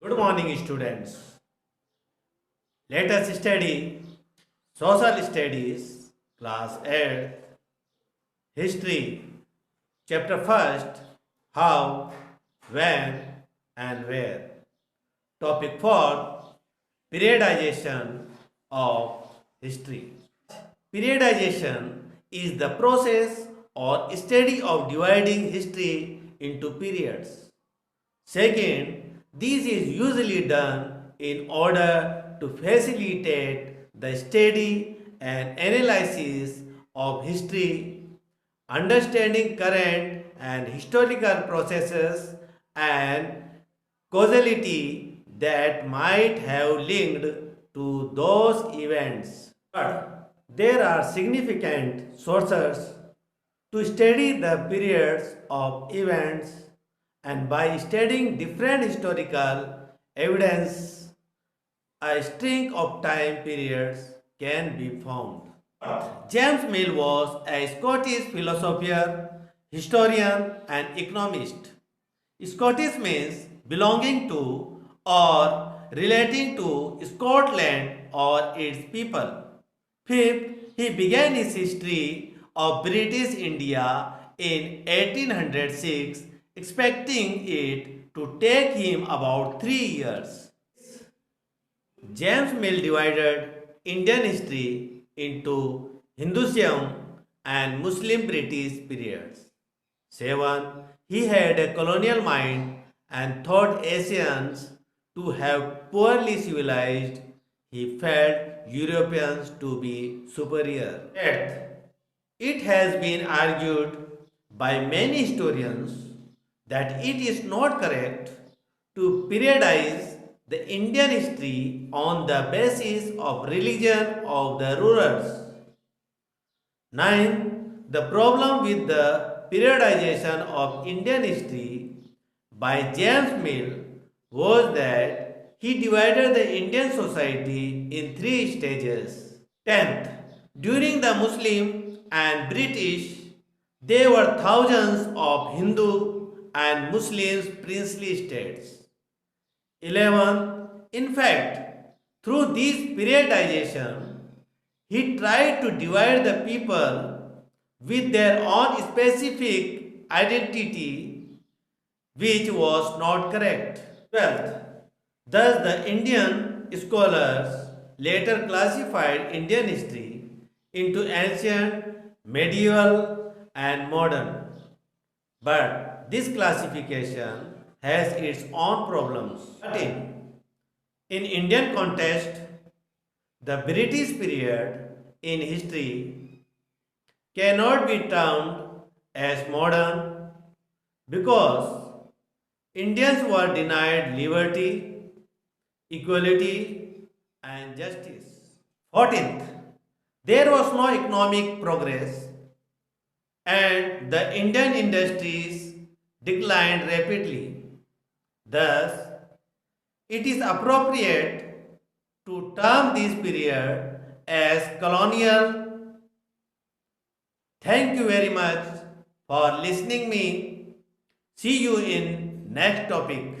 Good morning, students. Let us study Social Studies, Class 8, History, Chapter 1st, How, When, and Where. Topic 4, Periodization of History. Periodization is the process or study of dividing history into periods. Second, this is usually done in order to facilitate the study and analysis of history, understanding current and historical processes and causality that might have linked to those events. But there are significant sources to study the periods of events, and by studying different historical evidence, a string of time periods can be found. James Mill was a Scottish philosopher, historian, and economist. Scottish means belonging to or relating to Scotland or its people. Fifth, he began his history of British India in 1806, expecting it to take him about 3 years. James Mill divided Indian history into Hinduism and Muslim British periods. 7. He had a colonial mind and thought Asians to have poorly civilized. He felt Europeans to be superior. 8th, it has been argued by many historians that it is not correct to periodize the Indian history on the basis of religion of the rulers. 9. The problem with the periodization of Indian history by James Mill was that he divided the Indian society in 3 stages. 10th, during the Muslim and British, there were thousands of Hindu and Muslims princely states. 11th, in fact, through this periodization, he tried to divide the people with their own specific identity, which was not correct. 12th, thus the Indian scholars later classified Indian history into ancient, medieval, and modern. But this classification has its own problems. 13. In Indian context, the British period in history cannot be termed as modern because Indians were denied liberty, equality, and justice. 14th, there was no economic progress and the Indian industries declined rapidly. Thus, it is appropriate to term this period as colonial. Thank you very much for listening me. See you in next topic.